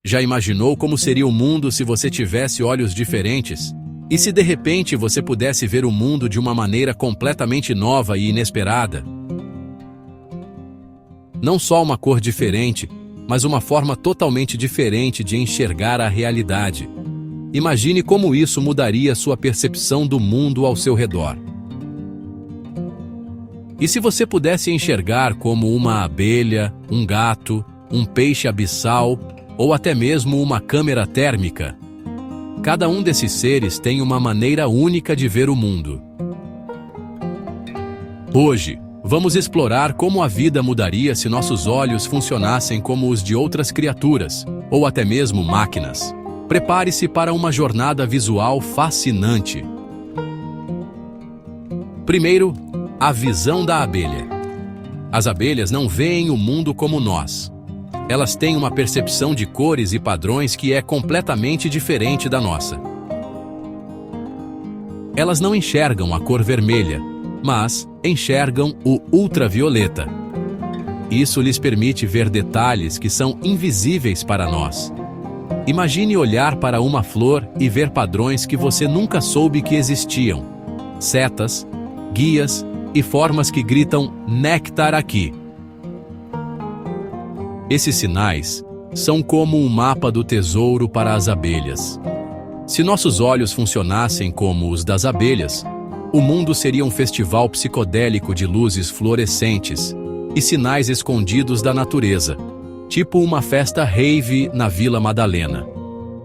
Já imaginou como seria o mundo se você tivesse olhos diferentes? E se de repente você pudesse ver o mundo de uma maneira completamente nova e inesperada? Não só uma cor diferente, mas uma forma totalmente diferente de enxergar a realidade. Imagine como isso mudaria sua percepção do mundo ao seu redor. E se você pudesse enxergar como uma abelha, um gato, um peixe abissal ou até mesmo uma câmera térmica? Cada um desses seres tem uma maneira única de ver o mundo. Hoje, vamos explorar como a vida mudaria se nossos olhos funcionassem como os de outras criaturas, ou até mesmo máquinas. Prepare-se para uma jornada visual fascinante. Primeiro, a visão da abelha. As abelhas não veem o mundo como nós. Elas têm uma percepção de cores e padrões que é completamente diferente da nossa. Elas não enxergam a cor vermelha, mas enxergam o ultravioleta. Isso lhes permite ver detalhes que são invisíveis para nós. Imagine olhar para uma flor e ver padrões que você nunca soube que existiam. Setas, guias e formas que gritam néctar aqui. Esses sinais são como um mapa do tesouro para as abelhas. Se nossos olhos funcionassem como os das abelhas, o mundo seria um festival psicodélico de luzes fluorescentes e sinais escondidos da natureza, tipo uma festa rave na Vila Madalena.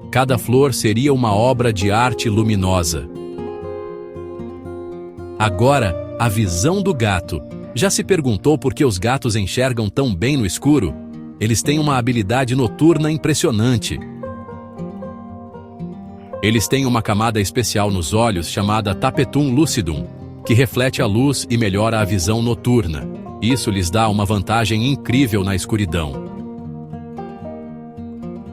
Cada flor seria uma obra de arte luminosa. Agora, a visão do gato. Já se perguntou por que os gatos enxergam tão bem no escuro? Eles têm uma habilidade noturna impressionante. Eles têm uma camada especial nos olhos chamada tapetum lucidum, que reflete a luz e melhora a visão noturna. Isso lhes dá uma vantagem incrível na escuridão.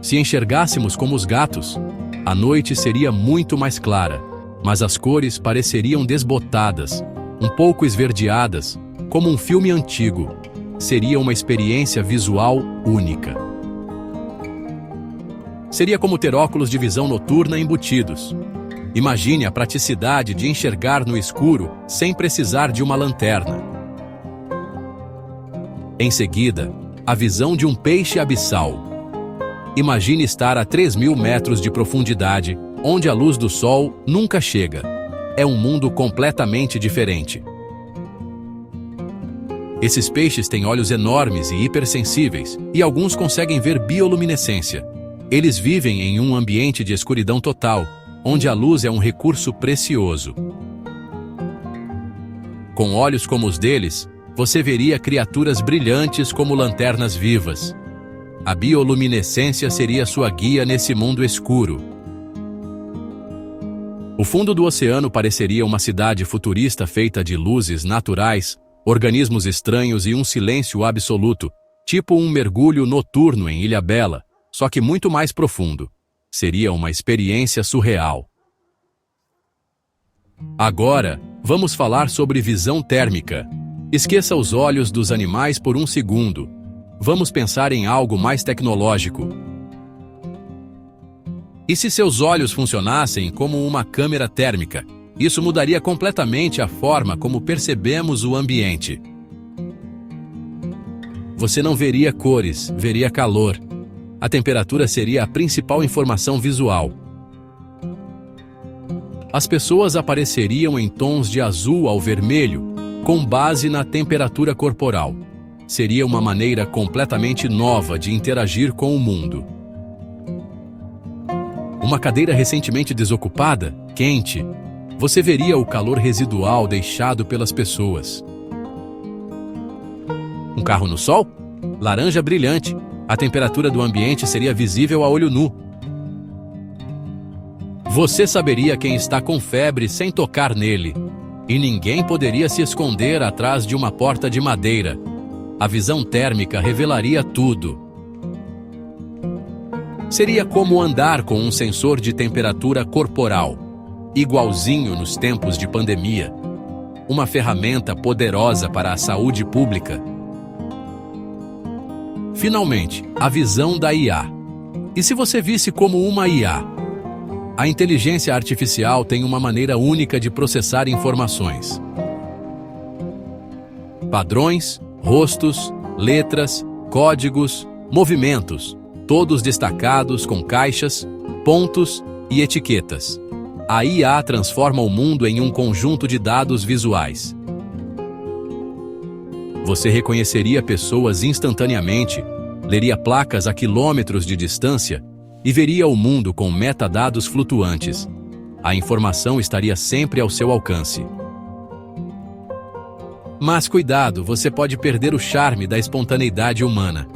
Se enxergássemos como os gatos, a noite seria muito mais clara, mas as cores pareceriam desbotadas, um pouco esverdeadas, como um filme antigo. Seria uma experiência visual única. Seria como ter óculos de visão noturna embutidos. Imagine a praticidade de enxergar no escuro sem precisar de uma lanterna. Em seguida, a visão de um peixe abissal. Imagine estar a 3.000 metros de profundidade, onde a luz do sol nunca chega. É um mundo completamente diferente. Esses peixes têm olhos enormes e hipersensíveis, e alguns conseguem ver bioluminescência. Eles vivem em um ambiente de escuridão total, onde a luz é um recurso precioso. Com olhos como os deles, você veria criaturas brilhantes como lanternas vivas. A bioluminescência seria sua guia nesse mundo escuro. O fundo do oceano pareceria uma cidade futurista feita de luzes naturais, organismos estranhos e um silêncio absoluto, tipo um mergulho noturno em Ilhabela, só que muito mais profundo. Seria uma experiência surreal. Agora, vamos falar sobre visão térmica. Esqueça os olhos dos animais por um segundo. Vamos pensar em algo mais tecnológico. E se seus olhos funcionassem como uma câmera térmica? Isso mudaria completamente a forma como percebemos o ambiente. Você não veria cores, veria calor. A temperatura seria a principal informação visual. As pessoas apareceriam em tons de azul ao vermelho, com base na temperatura corporal. Seria uma maneira completamente nova de interagir com o mundo. Uma cadeira recentemente desocupada, quente, você veria o calor residual deixado pelas pessoas. Um carro no sol? Laranja brilhante. A temperatura do ambiente seria visível a olho nu. Você saberia quem está com febre sem tocar nele. E ninguém poderia se esconder atrás de uma porta de madeira. A visão térmica revelaria tudo. Seria como andar com um sensor de temperatura corporal, igualzinho nos tempos de pandemia. Uma ferramenta poderosa para a saúde pública. Finalmente, a visão da IA. E se você visse como uma IA? A inteligência artificial tem uma maneira única de processar informações. Padrões, rostos, letras, códigos, movimentos, todos destacados com caixas, pontos e etiquetas. A IA transforma o mundo em um conjunto de dados visuais. Você reconheceria pessoas instantaneamente, leria placas a quilômetros de distância e veria o mundo com metadados flutuantes. A informação estaria sempre ao seu alcance. Mas cuidado, você pode perder o charme da espontaneidade humana.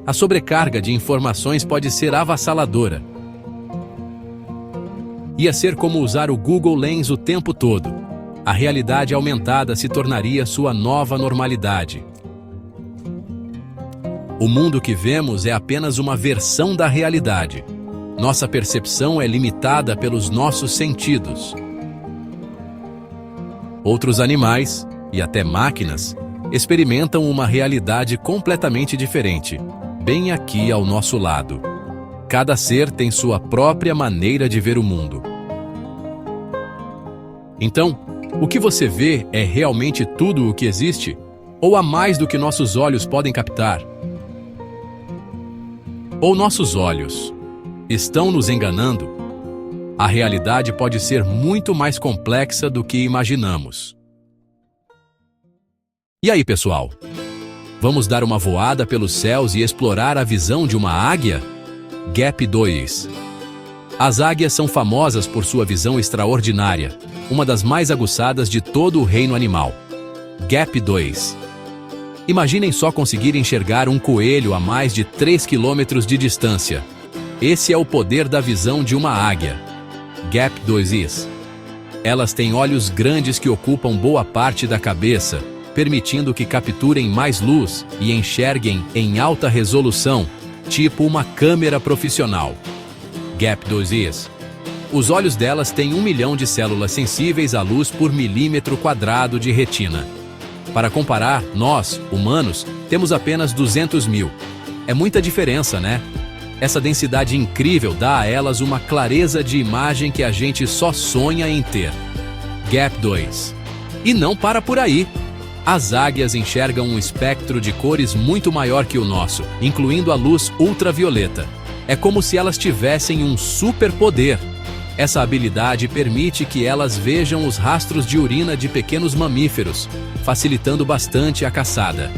A sobrecarga de informações pode ser avassaladora. Ia ser como usar o Google Lens o tempo todo. A realidade aumentada se tornaria sua nova normalidade. O mundo que vemos é apenas uma versão da realidade. Nossa percepção é limitada pelos nossos sentidos. Outros animais, e até máquinas, experimentam uma realidade completamente diferente, bem aqui ao nosso lado. Cada ser tem sua própria maneira de ver o mundo. Então, o que você vê é realmente tudo o que existe? Ou há mais do que nossos olhos podem captar? Ou nossos olhos estão nos enganando? A realidade pode ser muito mais complexa do que imaginamos. E aí, pessoal? Vamos dar uma voada pelos céus e explorar a visão de uma águia? Gap 2. As águias são famosas por sua visão extraordinária, uma das mais aguçadas de todo o reino animal. Gap 2. Imaginem só conseguir enxergar um coelho a mais de 3 quilômetros de distância. Esse é o poder da visão de uma águia. Gap 2is. Elas têm olhos grandes que ocupam boa parte da cabeça, permitindo que capturem mais luz e enxerguem em alta resolução, tipo uma câmera profissional. Gap 2is. Os olhos delas têm 1 milhão de células sensíveis à luz por milímetro quadrado de retina. Para comparar, nós, humanos, temos apenas 200 mil. É muita diferença, né? Essa densidade incrível dá a elas uma clareza de imagem que a gente só sonha em ter. Gap 2. E não para por aí. As águias enxergam um espectro de cores muito maior que o nosso, incluindo a luz ultravioleta. É como se elas tivessem um superpoder. Essa habilidade permite que elas vejam os rastros de urina de pequenos mamíferos, facilitando bastante a caçada.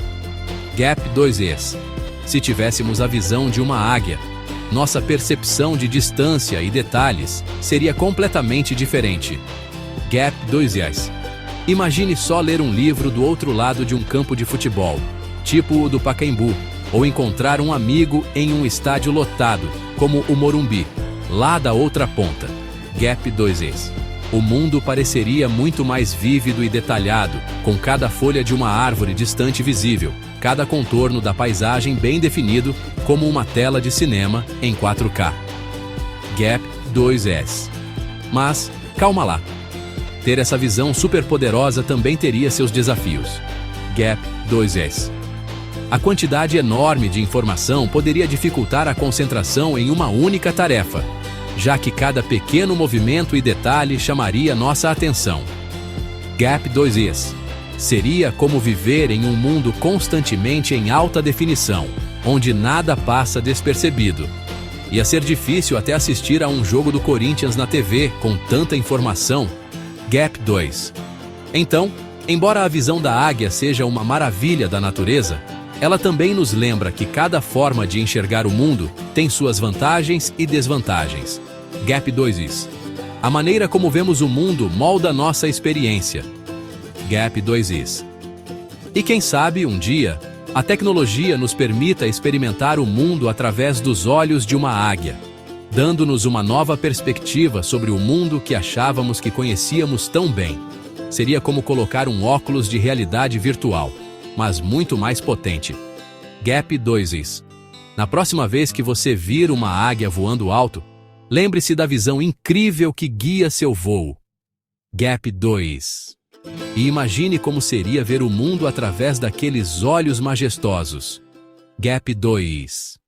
Gap 2is. Se tivéssemos a visão de uma águia, nossa percepção de distância e detalhes seria completamente diferente. Gap 2is. Imagine só ler um livro do outro lado de um campo de futebol, tipo o do Pacaembu, ou encontrar um amigo em um estádio lotado, como o Morumbi, lá da outra ponta. Gap 2is. O mundo pareceria muito mais vívido e detalhado, com cada folha de uma árvore distante visível, cada contorno da paisagem bem definido, como uma tela de cinema em 4K. Gap 2is. Mas, calma lá. Ter essa visão superpoderosa também teria seus desafios. Gap 2is. A quantidade enorme de informação poderia dificultar a concentração em uma única tarefa, já que cada pequeno movimento e detalhe chamaria nossa atenção. Gap 2is. Seria como viver em um mundo constantemente em alta definição, onde nada passa despercebido. Ia ser difícil até assistir a um jogo do Corinthians na TV com tanta informação. Gap 2. Então, embora a visão da águia seja uma maravilha da natureza, ela também nos lembra que cada forma de enxergar o mundo tem suas vantagens e desvantagens. Gap 2is. A maneira como vemos o mundo molda nossa experiência. Gap 2is. E quem sabe, um dia, a tecnologia nos permita experimentar o mundo através dos olhos de uma águia, dando-nos uma nova perspectiva sobre o mundo que achávamos que conhecíamos tão bem. Seria como colocar um óculos de realidade virtual, mas muito mais potente. Gap 2is. Na próxima vez que você vir uma águia voando alto, lembre-se da visão incrível que guia seu voo. Gap 2. E imagine como seria ver o mundo através daqueles olhos majestosos. Gap 2.